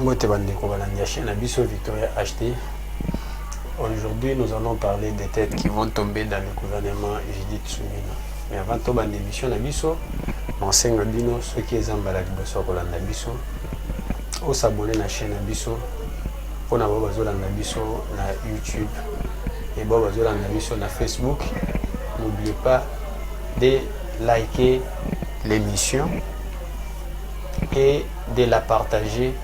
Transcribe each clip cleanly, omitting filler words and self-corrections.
Mbote bandeko balandi chaîne Abisso Victoria HD. Aujourd'hui, nous allons parler des têtes qui vont tomber dans le gouvernement Judith Suminwa. Mais avant tout, dans l'émission Abisso, m'enseigne bino ceux qui sont en balade bosso kolanda Abisso. Ou s'abonner à la chaîne Abisso. Pour n'avoir besoin d'Abisso na YouTube et besoin d'Abisso na Facebook. N'oubliez pas de liker l'émission et de la partager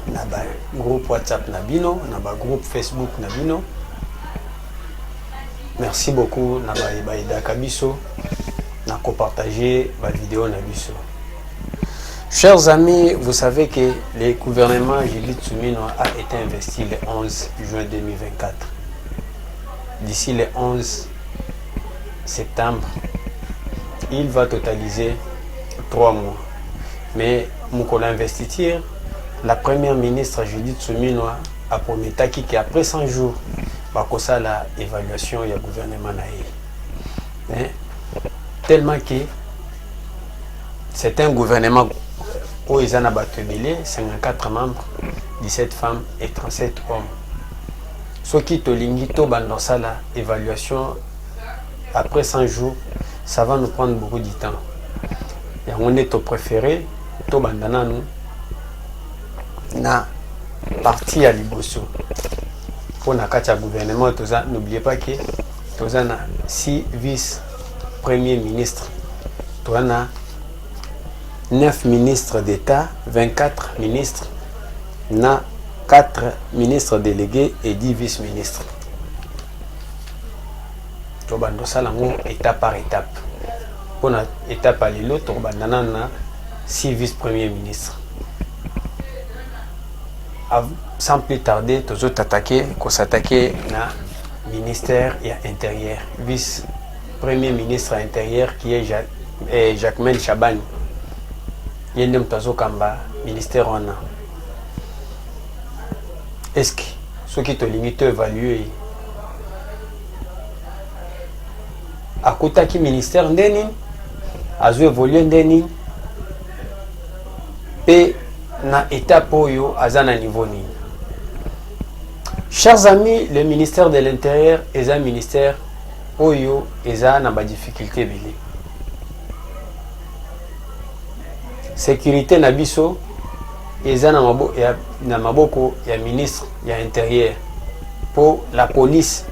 na ba groupe WhatsApp Nabino, na ba groupe Facebook Nabino. Merci beaucoup na ba ida kabiso na ko partager ba vidéo Nabiso. Chers amis, vous savez que le gouvernement Judith Suminwa a été investi le 11 juin 2024. D'ici le 11 septembre, il va totaliser 3 mois. Mais pour l'investiture, la première ministre Judith Suminwa a promis qu'après 100 jours, il y a l'évaluation du gouvernement. Tellement que c'est un gouvernement où il y a 54 membres, 17 femmes et 37 hommes. Ce qui est l'évaluation après 100 jours, ça va nous prendre beaucoup de temps. Et on est au préféré, to bandana nous na parti à Liboso. Pour na katia gouvernement, n'oubliez pas que toza na 6 vice-premiers ministres. Toza na 9 ministres d'État, 24 ministres, na 4 ministres délégués et 10 vice-ministres. To bandosa lango étape par étape. Pour la étape à l'autre, to bandana na 6 vice-premiers ministres. Sans plus tarder, tous autres attaquer, qu'on s'attaquer na ministère et intérieur. Vice-premier ministre intérieur qui est Jacquemaine Chabani. Yendem Tazo Kamba, ministère on a. Est-ce que ceux qui te limitent évaluer à côté qui ministère ndeni a évolué ndeni et na étape oyo azana niveau ni. Chers amis, le ministère de l'Intérieur est un ministère oyo eza na ba difficulté bili. Sécurité na biso eza na maboko ya ministre ya intérieur pour la police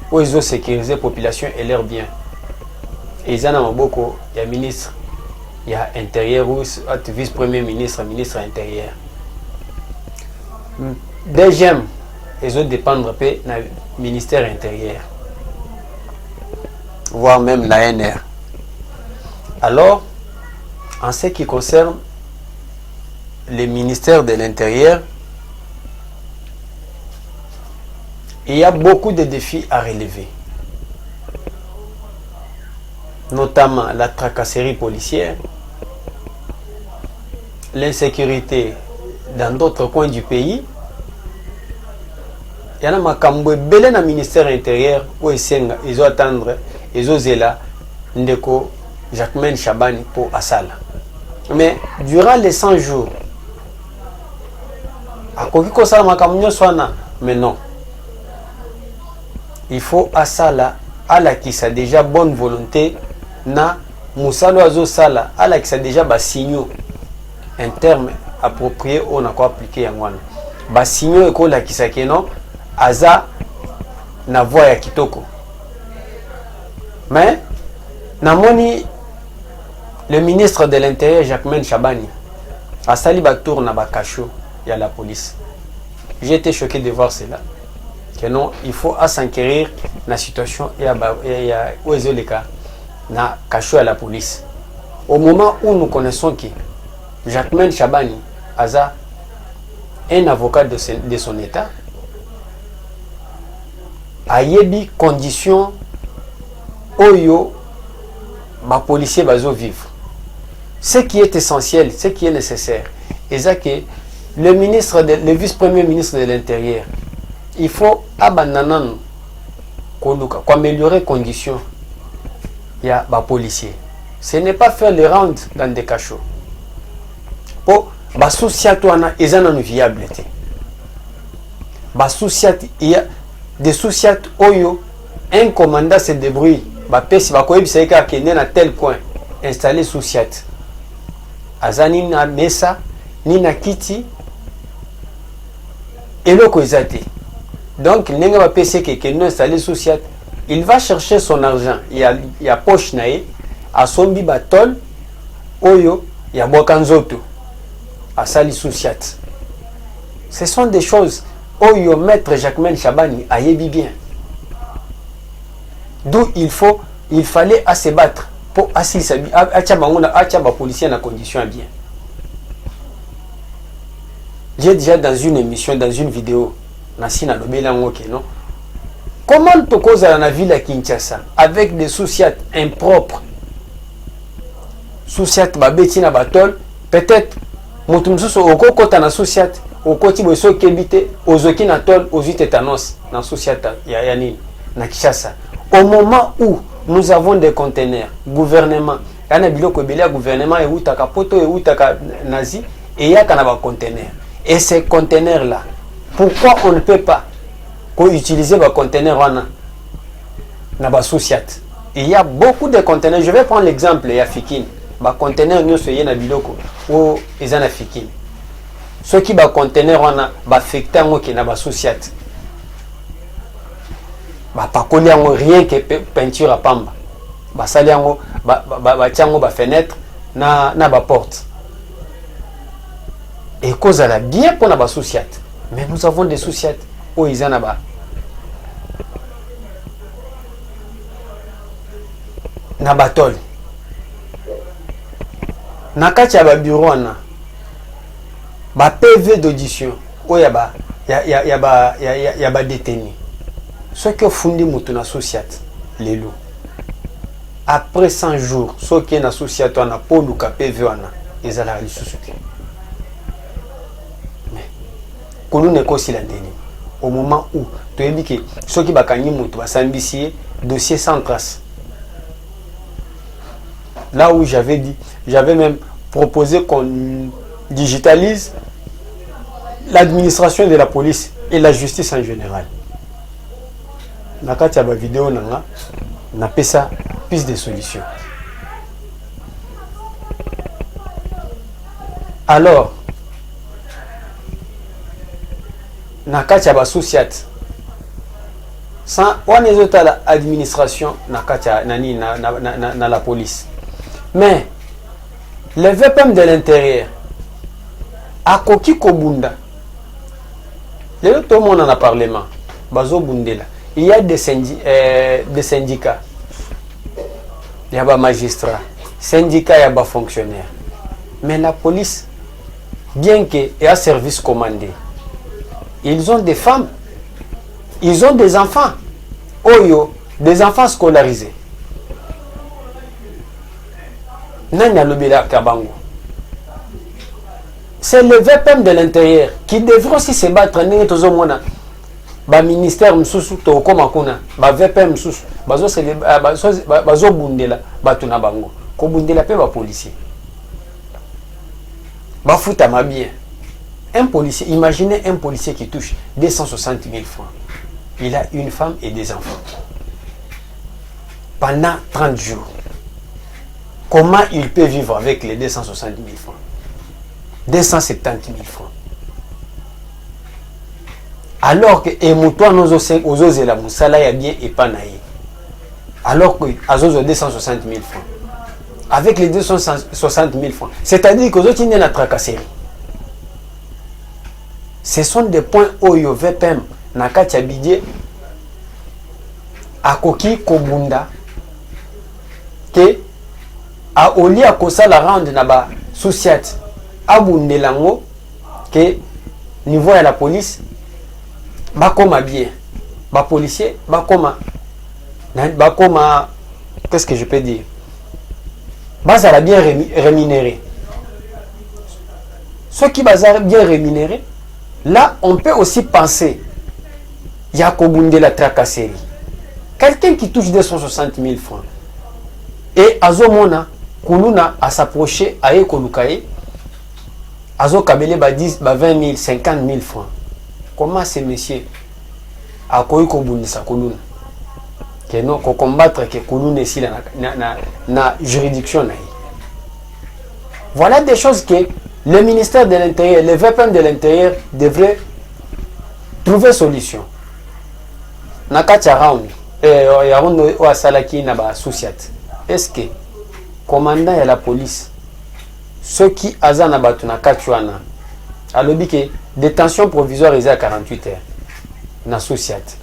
pour ils ont sécurisé population et leurs biens. Eza na maboko ya ministre il y a intérieur ou vice-premier ministre, ministre intérieur. Deuxième, ils ont dépendre du ministère intérieur, voire même l'ANR. Alors, en ce qui concerne le ministère de l'Intérieur, il y a beaucoup de défis à relever, notamment la tracasserie policière, l'insécurité dans d'autres coins du pays. Il y a un belé dans le ministère intérieur où ils ont attendre, ils ont zéla ndeko Jacquemaine Chabani pour Asala. Mais durant les 100 jours, à quoi que ça mais non. Il faut Asala à la qui a déjà bonne volonté na Moussalo Azo Sala à la qui a déjà bas signaux. Un terme approprié on a quoi appliquer en one ba signaux ko la kisake non aza na voix ya kitoko mais namoni le ministre de l'Intérieur Jacquemaine Chabani a sali ba tour na ba cacho ya la police. J'ai été choqué de voir cela que non il faut s'enquérir la situation et ya oezoleka na cacho à la police au moment où nous connaissons qui Jacquemaine Chabani Aza, un avocat de son état, a yebi condition oyo ma policier bazo vivre. Ce qui est essentiel, ce qui est nécessaire, c'est que le vice-premier ministre de l'Intérieur, il faut abandonner, améliorer les conditions. Il y a ma policier. Ce n'est pas faire les rounds dans des cachots. basociat wana eza nanu viable te. Basociat, il y a des sociat oyo un commandant se débrouille bapesi bakoyebisa ye kaka kende na tel coin installer sociat aza nini na mesa ni na kiti eloko eza te. Donc ndenge bapesi ke kende installer sociat, il va chercher son argent, il y a poche na ye asombi batol oyo ya bokanzoto asali sociat. Ce sont des choses oyo maître Jacquemain Chabani ayebi bien. D'où il fallait à se battre pour assister à policier en condition bien. J'ai déjà dans une émission, dans une vidéo, Nassina Lobelango non. Comment tu causes dans la ville à Kinshasa avec des sociat impropres, sociat babetina batol, peut-être mutumsuso okokota na sociat okoti boso kebite ozoki na tol ozu tétanos na sociat ya nini na Kinshasa. Au moment où nous avons des conteneurs, gouvernement, il y a un biloko belé gouvernement et où taka poto et où taka nazi et il y a un conteneur. Et ces conteneurs là, pourquoi on ne peut pas utiliser les conteneurs na ba sociat? Il y a beaucoup de conteneurs. Je vais prendre l'exemple ya Fikine. Ba conteneur nous soyez na biloko ou ezana Fikine. Ceux qui ba conteneur wana ba affecté ngo ki na ba sociat. Ba pakoli yango rien que peinture à pamba. Ba sali yango ba tiango ba fenêtre na ba porte. Et cause à la bien pour na ba sociat. Mais nous avons des sociat où ils en a ba. Na batol. Na kati ya ba bureau na ba PV d'audition où ya ba détenu. Ce que fundi mutuna sociat les loups. Après 100 jours, ce qui est associé à na polu ka PV wana ezala li susuki. Mais kolu ne ko silandeni. Au moment où tu as dit que ceux qui bakanyi mutu basambisi dossier sans trace. Là où j'avais même proposé qu'on digitalise l'administration de la police et la justice en général. Nakati ya ba vidéo nanga na pesa piste de solution. Alors nakati ya ba sociat sans on les autres l'administration nakati nani na la police. Mais le VPM de l'intérieur a koki kobunda. Le tout le monde en a parlement. Bazo bundela. Il y a des syndicats. Il y a des magistrats. Syndicats, il y a des fonctionnaires. Mais la police, bien qu'il y ait un service commandé, ils ont des femmes. Ils ont des enfants. Oyo, des enfants scolarisés. C'est le VPM de l'intérieur qui devrait aussi se battre. Ba ministère msusu to koma kuna ba VPM msusu bazo bundela batu na bango ko bundela pe ba policier ba futa ma bien. Un policier, imaginez un policier qui touche 260 000 francs. Il a une femme et des enfants pendant 30 jours. Comment il peut vivre avec les 260 000 francs, 270 000 francs? Alors que Emoutoua nous osons la moussala ya bien et pas naïe. Alors que Azozo 260 000 francs. Avec les 260 000 francs. C'est-à-dire que autres n'a tracasserie. Ce sont des points où yo VPM nakati bidje akoki kobunda ke a oli akosa la rendre na ba sociat abundelango ke niveau ya la police bakoma bien, ba policier bakoma qu'est-ce que je peux dire, bazala bien rémunéré. Ceux qui bazala bien rémunéré, là on peut aussi penser Yakobunde la tracasserie. Quelqu'un qui touche 260 000 francs et Azomona Kuluna à s'approcher à Ekolukaye Azo Kabele ba 10, ba 20 000, 50 000 francs. Comment ces messieurs a koyi ko bundisa kuluna? Que non, ko combattre que kuluna ici na juridiction na. Voilà des choses que le ministère de l'Intérieur, le VPM de l'Intérieur devrait trouver solution. Nakati round ya round o asalaki na ba associate. Est-ce que commandant de la police ceux qui azana batu na katuana alobi que détention provisoire est à 48 heures na associate.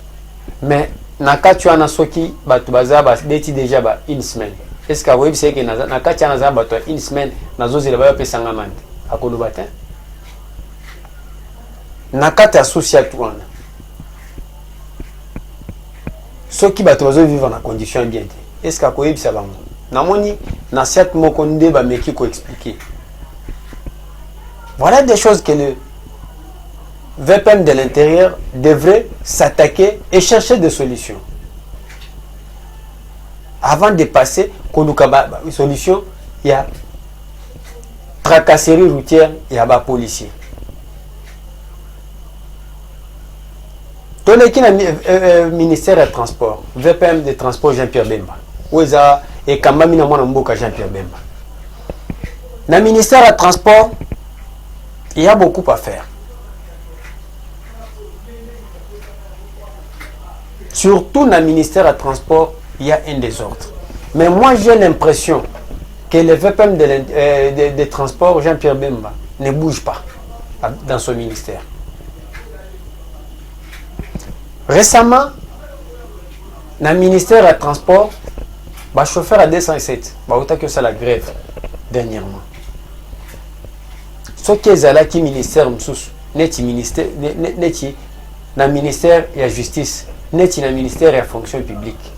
Mais na katuana ceux qui batu baza ba deti déjà ba une semaine. Est-ce que vous savez que na katuana za batu une semaine na zozela ba pesanga mande akoloba te na kati associate wana ceux qui bato bazo vivre en condition bien. Est-ce que vous savez bango namoni na set moko nde ba meki ko expliquer. Voilà des choses que le VPM de l'Intérieur devrait s'attaquer et chercher des solutions. Avant de passer, une solution, il y a tracasserie routière, il y a des policiers. Dans le ministère des Transports, VPM de Transport Jean-Pierre Bemba, et Kambamina Mwanamboka Jean-Pierre Bemba. Dans le ministère des Transports, il y a beaucoup à faire. Surtout dans le ministère des Transports, il y a un désordre. Mais moi, j'ai l'impression que le VPM de Transport, Jean-Pierre Bemba, ne bouge pas dans son ministère. Récemment, dans le ministère des Transports, le chauffeur à 207, il y a la grève dernièrement. Ce qui est là, qui ministère, ministère, dans le ministère de la justice, dans le ministère de la fonction publique.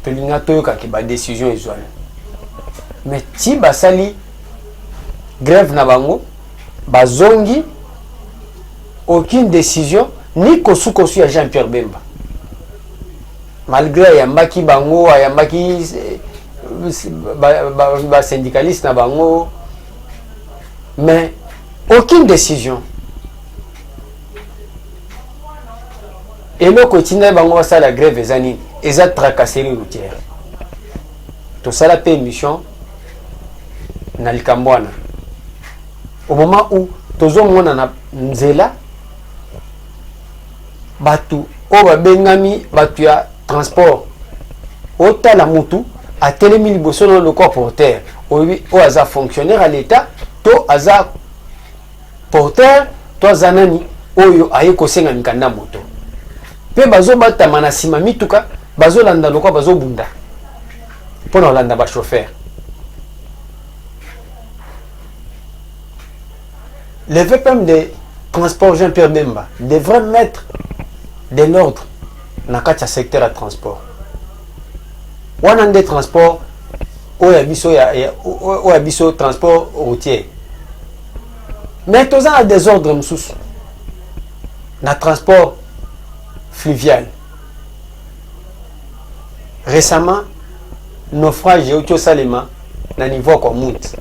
Il y a des décisions. Mais si basali grève na bango, bazongi aucune décision ni kosu ya Jean-Pierre Bemba. Malgré yambaki bango, yambaki ba syndicaliste na bango, mais aucune décision. Et le quotidien bango ça la grève ezani, eza tracasserie routière. Tout ça la paix mission na likambwana. Au moment où tozo mona na nzela batu o babengami batu ya transport ota la mutu a telemi liboso na le corps porteur o aza fonctionnaire à l'état to aza porteur to aza nani oyo aye kosenga mikanda moto pe bazo batama na sima mituka bazo landa lokwa bazo bunda pona landa ba chauffeur. Le VPM de transport Jean-Pierre Bemba devrait mettre de l'ordre dans le secteur de transport. On a des transports où il y a transport routier. Mais tous a des ordres dans le transport fluvial. Récemment, naufrage au Salema dans le niveau qu'on monte.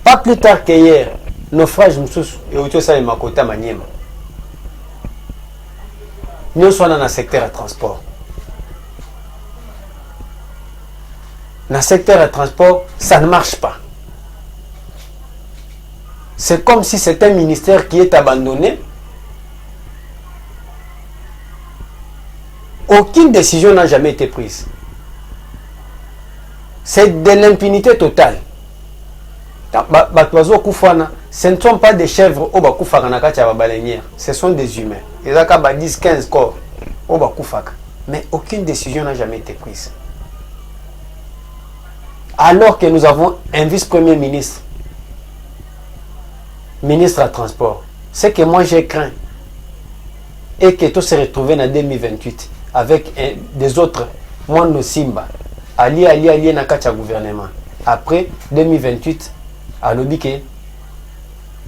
Pas plus tard qu'hier, naufrage et au Salema côté Maniema. Nous sommes dans le secteur de transport. Dans le secteur de transport, ça ne marche pas. C'est comme si c'est un ministère qui est abandonné. Aucune décision n'a jamais été prise. C'est de l'impunité totale. Ce ne sont pas des chèvres au ce sont des humains. Ils ont 10-15 corps au mais aucune décision n'a jamais été prise. Alors que nous avons un vice-premier ministre, ministre à transport, ce que moi j'ai craint et que tout se retrouve en 2028 avec des autres Mwando Simba, Ali Nakacha gouvernement. Après 2028, à l'obike,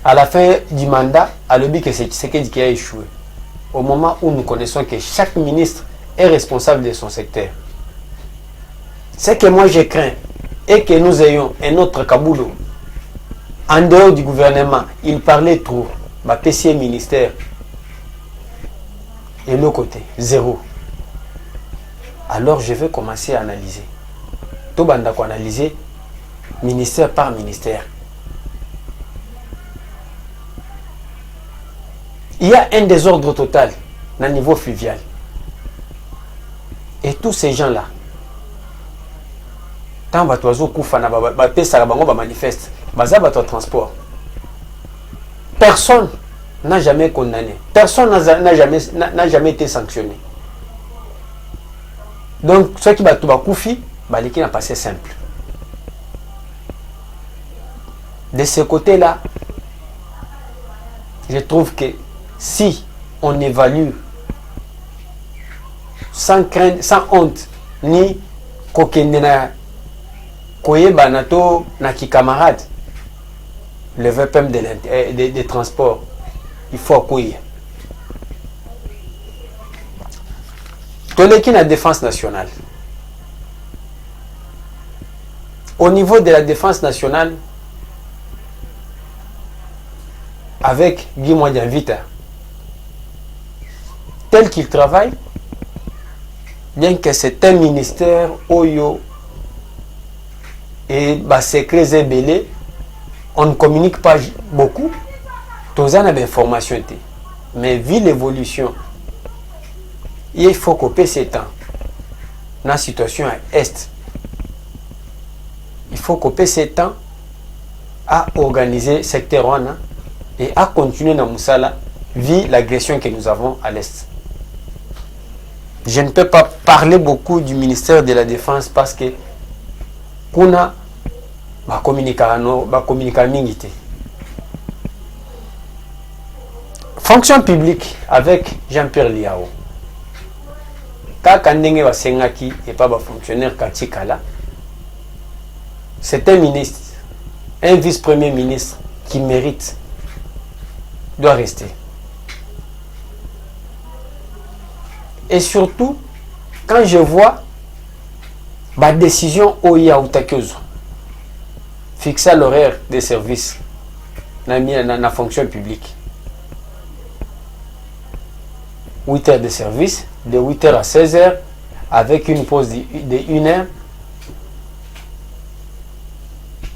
à la fin du mandat, à l'obike, c'est ce qui a échoué. Au moment où nous connaissons que chaque ministre est responsable de son secteur. Ce que moi je crains et que nous ayons un autre Kaboulou En dehors du gouvernement, il parlait trop. Ma PC ministère. Et l'autre côté, zéro. Alors je vais commencer à analyser. Tout le monde analyser ministère par ministère. Il y a un désordre total au niveau fluvial. Et tous ces gens-là, tant que tu manifeste, transport. Personne n'a jamais condamné. Personne n'a jamais été sanctionné. Donc, ceux qui battent Koufi, qui n'a passé simple. De ce côté-là, je trouve que si on évalue sans crainte, sans honte, ni kokendena koyeba nato na ki camarade, le VPM des transports, il faut accueillir. Toleki na défense nationale. Au niveau de la défense nationale, avec Guy Mwadianvita, tel qu'il travaille, bien que c'est un ministère Oyo et secrets ébélés, on ne communique pas beaucoup. Tous en avez information. Mais vu l'évolution, il faut couper ces temps. Dans la situation à Est, il faut couper ces temps à organiser le secteur 1 et à continuer dans Moussala, vu l'agression que nous avons à l'Est. Je ne peux pas parler beaucoup du ministère de la Défense parce que kuna ba communiquer mingité. Fonction publique avec Jean-Pierre Liao. Kaka ndenge ba sengaki et pas ba fonctionnaire katikala. C'est un ministre, un vice-premier ministre qui mérite, doit rester. Et surtout, quand je vois la décision Oya Outakezo, fixer l'horaire des services dans la fonction publique. 8 heures de service, de 8 heures à 16 heures, avec une pause de 1 heure.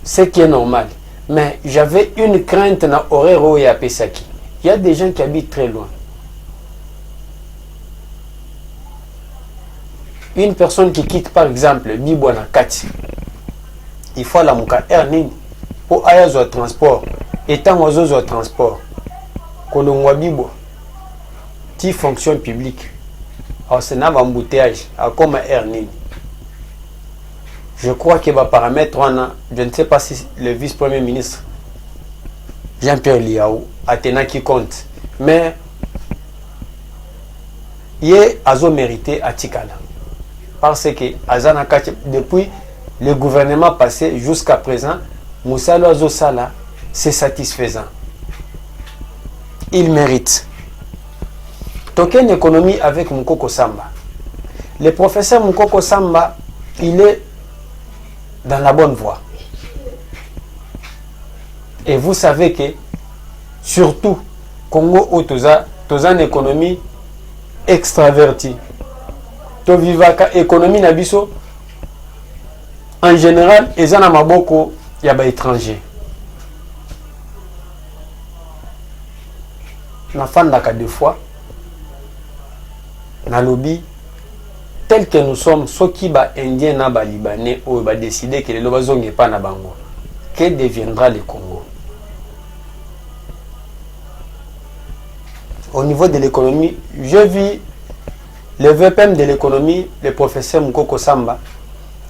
Ce qui est normal. Mais j'avais une crainte dans l'horaire Oya Pesaki. Il y a des gens qui habitent très loin. Une personne qui quitte par exemple Bibouana Kati, il faut la mouka Erning pour ayazo transport, étant oiseau transport, Kolongwa Bibo, ti fonction publique, alors c'est un embouteillage, comme Erning. Je crois qu'il va paramètre, je ne sais pas si le vice-premier ministre Jean-Pierre Liao a tenu qui compte, mais il a mérité à Tikala. Parce que depuis le gouvernement passé jusqu'à présent, Moussa Loazo Sala, c'est satisfaisant. Il mérite. Token économie avec Moukoko Samba. Le professeur Moukoko Samba, il est dans la bonne voie. Et vous savez que, surtout, Congo ou Toza une économie extravertie. To vivaka économie na biso en général ezana maboko ya ba étranger. Na fandaka deux fois na lobby tel que nous sommes soki ba indien na ba libanais ou ba décider que le bazonge pas na bango. Que deviendra le Congo? Au niveau de l'économie, je vis le VPM de l'économie, le professeur Moukoko Samba,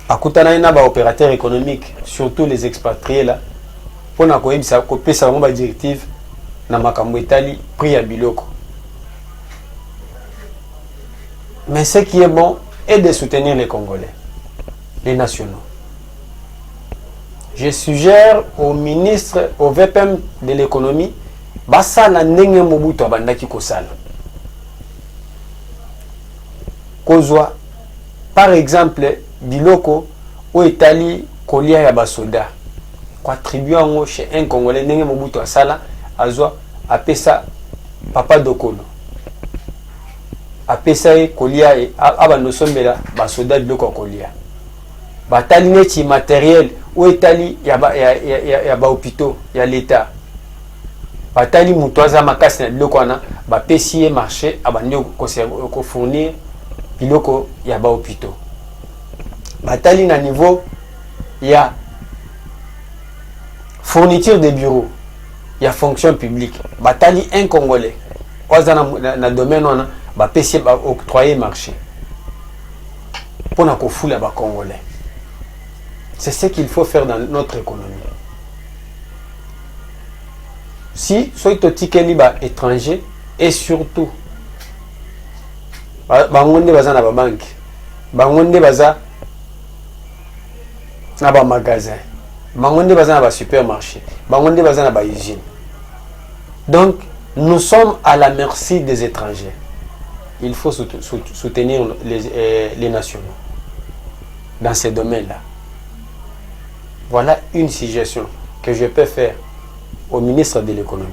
a coutana na ba opérateurs économiques, surtout les expatriés là, pour na koyebisa ko pesa ba directive na makambo Italie prix à biloko. Mais ce qui est bon est de soutenir les Congolais, les nationaux. Je suggère au ministre, au VPM de l'économie, basa na ndenge Mobutu abandaki kosala. Kozwa, par exemple, biloko ou Italie kolia ya basoda. contribuer chez un Congolais ndenge Mobutu asala azwa apesa papa dokolo apesa ye kolia abando sombela ba soda biloko kolia batali neti matériel ou etali ya ba hôpitaux ya l'état batali mutu aza makasi na biloko wana bapesi ye marché abandi ko fournir biloko ya ba hôpitaux batali na niveau ya fourniture de bureaux ya fonction publique batali un Congolais oza na domaine wana bapesi ba octroyer marché pour na kofula ba Congolais. C'est ce qu'il faut faire dans notre économie. Si soit totikeli ba étranger et surtout bangonde baza na ba banque bangonde baza na ba magasin bangonde baza na ba supermarché bangonde baza na ba usine. Donc nous sommes à la merci des étrangers. Il faut soutenir les nationaux dans ces domaines-là. Voilà une suggestion que je peux faire au ministre de l'économie.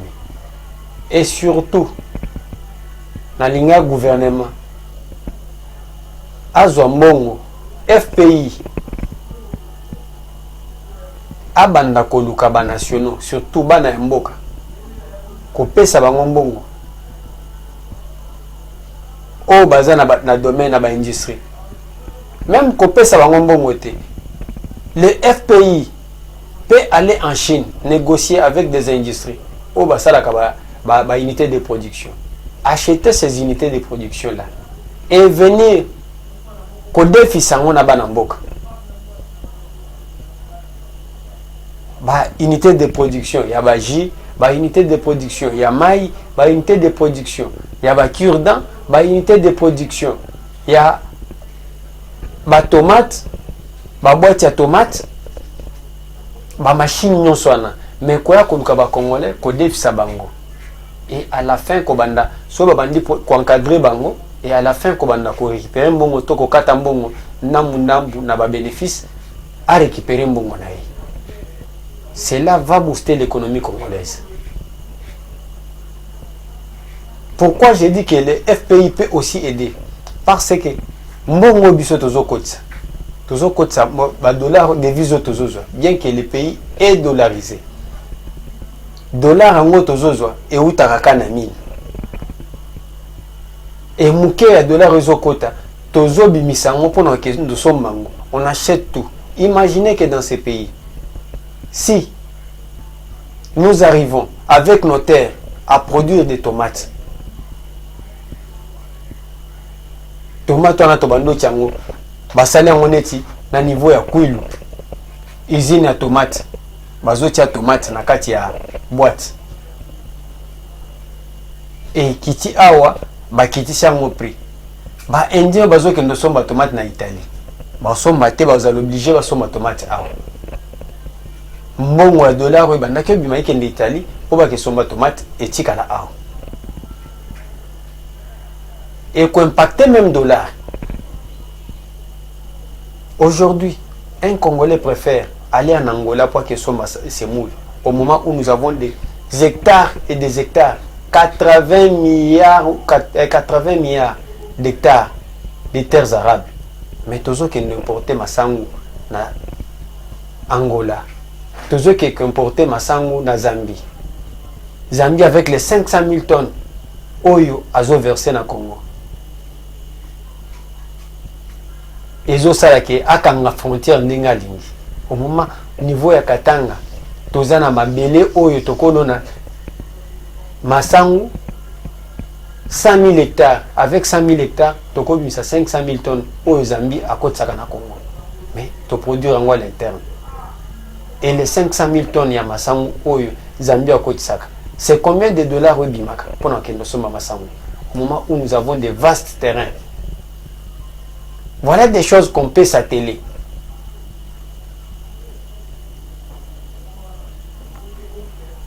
Et surtout, dans le gouvernement, Azwambongo, FPI, Abanda Koluka ba nationaux, surtout Bana Mboka, Kopesa Bangombongo, O baza na domaine na ba industrie. Même Kopesa Bangombongo te. Le FPI peut aller en Chine négocier avec des industries au ba unité de production. Acheter ces unités de production là et venir kodefi sango na bana mboka. Ba unité de production, il y a ba J, ba unité de production, il y a maï, ba unité de production, il y a ba cure-dent, ba unité de production, il y a ba tomate, ba boîte à tomate, ba machine nyonswana, mais quoi koluka ba congolais ko defisa bango. Et à la fin ko banda so ba bandi ko encadrer bango et à la fin ko banda ko récupérer mbongo to ko kata mbongo nambu na ba bénéfice à récupérer mbongo na ye. Cela va booster l'économie congolaise. Pourquoi j'ai dit que le FPI peut aussi aider? Parce que mbongo biso tozo kotsa ba dollar devise tozo bien que le pays est dollarisé. Dollar ngo tozo et utaka na mine. Et muke ya dollar ezokota tozo bimisa ngo pona ke ndo sombango. On achète tout. Imaginez que dans ces pays, si nous arrivons avec nos terres à produire des tomates, tomates on a tobando tiango basali yango neti na niveau ya kwilu usine ya tomate bazotia tomate na kati ya boîte et kiti awa bakiti sango prix ba indien bazokende somba tomate na Italie basomba te bazali obligé basomba tomate awa mbongo ya dollar oyo bandaki obima ekende Italie po bakesomba tomate etikala awa et qu'on impacte même dollar. Aujourd'hui, un Congolais préfère aller en Angola pour qu'il soit semoule. Au moment où nous avons des hectares et des hectares, 80 milliards d'hectares de terres arabes. Mais tous qui importent Massangu na Angola, tous qui importent Massangu na Zambie. Zambie avec les 500 000 tonnes, Oyo azo versé na Congo. Ezo salake akanga frontière ndinga lingi. Au moment niveau ya Katanga, tozana mabele oyo tokono na Masangu 100 000 hectares. Avec 100 000 hectares, toko bimisa 500 000 tonnes oyo Zambie akotsaka na Congo. Mais to produire en à l'interne. Et les 500 000 tonnes ya Masangu oyo Zambie akotsaka. C'est combien de dollars oyo bimaka pendant que nous sommes à Masangu? Au moment où nous avons des vastes terrains. Voilà des choses qu'on peut s'atteler.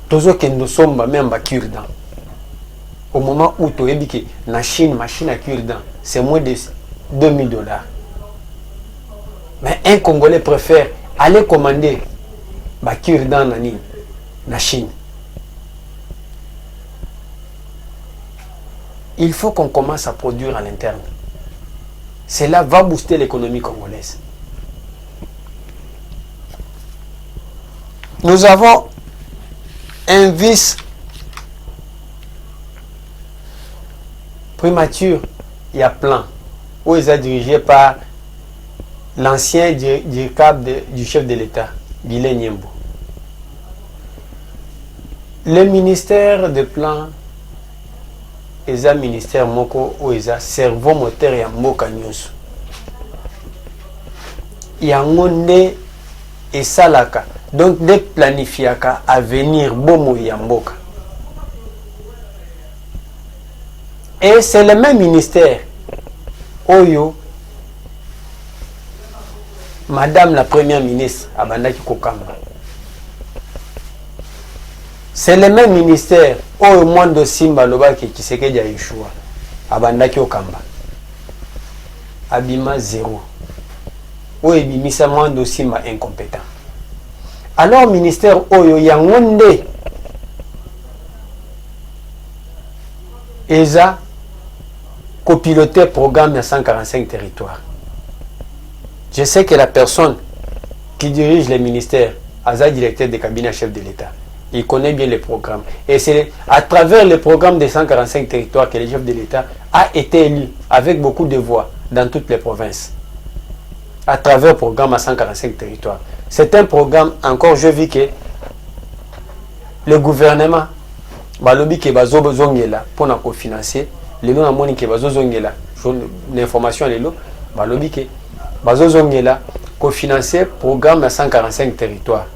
Toujours que nous sommes même à cure-dent. Au moment où tu as dit que la Chine, machine à cure-dent, c'est moins de 2000 $. Mais un Congolais préfère aller commander bakir dans nani na Chine. Il faut qu'on commence à produire à l'interne. Cela va booster l'économie congolaise. Nous avons un vice primature, il y a plein, où ils sont dirigés par l'ancien directeur du chef de l'État, Guilin Nyembo. Le ministère de plan, ils ont ministère moko où ils ont cerveau moteur et mboka nyonso. Yango nde esalaka, donc de planifiaka avenir bomo ya mboka. Et c'est le même ministère oyo Madame la Première ministre abandaki kokamba. C'est le même ministère oyo Mwando Simba lobaki Tshisekedi ya Yeshua abandaki okamba. Abima zéro. Oyo bimisa Mwando Simba incompétent. Alors ministère oyo yango nde eza copiloter programme à 145 territoires. Je sais que la personne qui dirige les ministères, Aza directeur de cabinet chef de l'État, il connaît bien les programmes. Et c'est à travers le programme des 145 territoires que le chef de l'État a été élu avec beaucoup de voix dans toutes les provinces. À travers le programme à 145 territoires. C'est un programme, encore je vis que le gouvernement, balobi ke bazo zongela pour na cofinancer, le nom amoni ke bazo zongela, l'information lelo, balobi ke bazo zongela cofinancer programme à 145 territoires.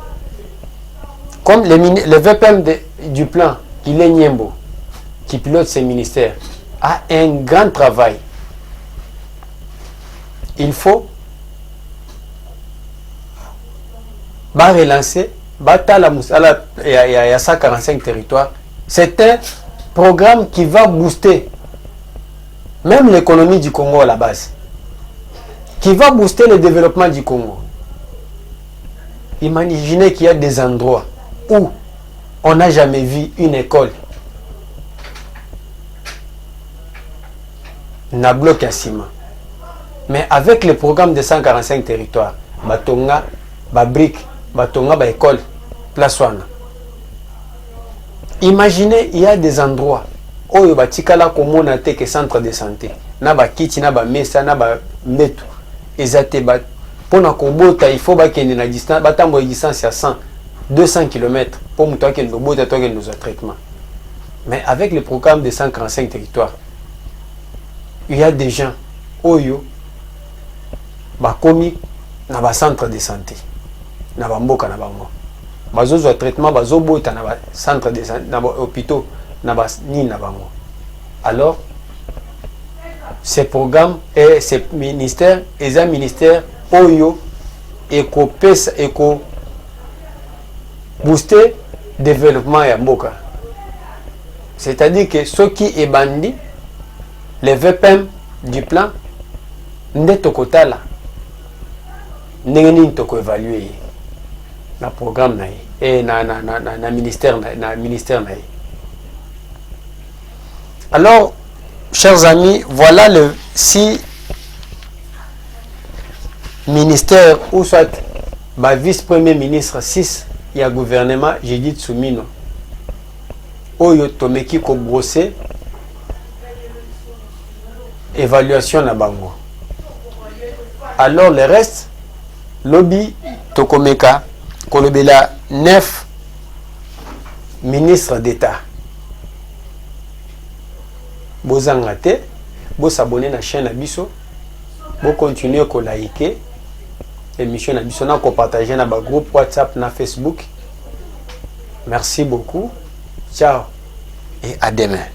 Comme le VPM du plan, Guilin Nyembo, qui pilote ces ministères, a un grand travail. Il faut relancer, il y a 145 territoires. C'est un programme qui va booster même l'économie du Congo à la base, qui va booster le développement du Congo. Imaginez qu'il y a des endroits où on n'a jamais vu une école. Na bloc à ciment. Mais avec le programme de 145 territoires, Batonga, Babrique, Batonga, ba école, place wana. Imaginez, il y a des endroits où il y a komona te que centre de santé. Na ba kiti, na ba mesa, na ba metu. Ezate ba pona kobota, il faut ba kende na distance, ba tambo distance à 100, 200 km pour muto kende bota to kende nos traitements. Mais avec le programme de 145 territoires, il y a des gens oyo ba komi na ba centre de santé. Na ba mboka na bango. Bazo zo traitement bazo bota na ba centre de santé, na ba hôpitaux, na ba ni na bango. Alors ces programmes et ces ministères, et un ministère oyo eko pesa eko booster développement ya mboka. C'est-à-dire que ceux qui est bandi les VPM du plan nde tokotala ndenge nini toko évaluer na programme na et na ministère na ye. Alors chers amis, voilà le 6 ministères ou soit vice-premier ministre 6 il y a gouvernement Judith Soumino oyo tomeki ko brosser évaluation na bango. Alors le reste lobby tokomeka kolobela 9 ministres d'État. Bozanga te, bo s'abonner na chaîne Abisso, bo continuer ko liker émission Abisso na ko partager na ba groupe WhatsApp na Facebook. Merci beaucoup. Ciao et à demain.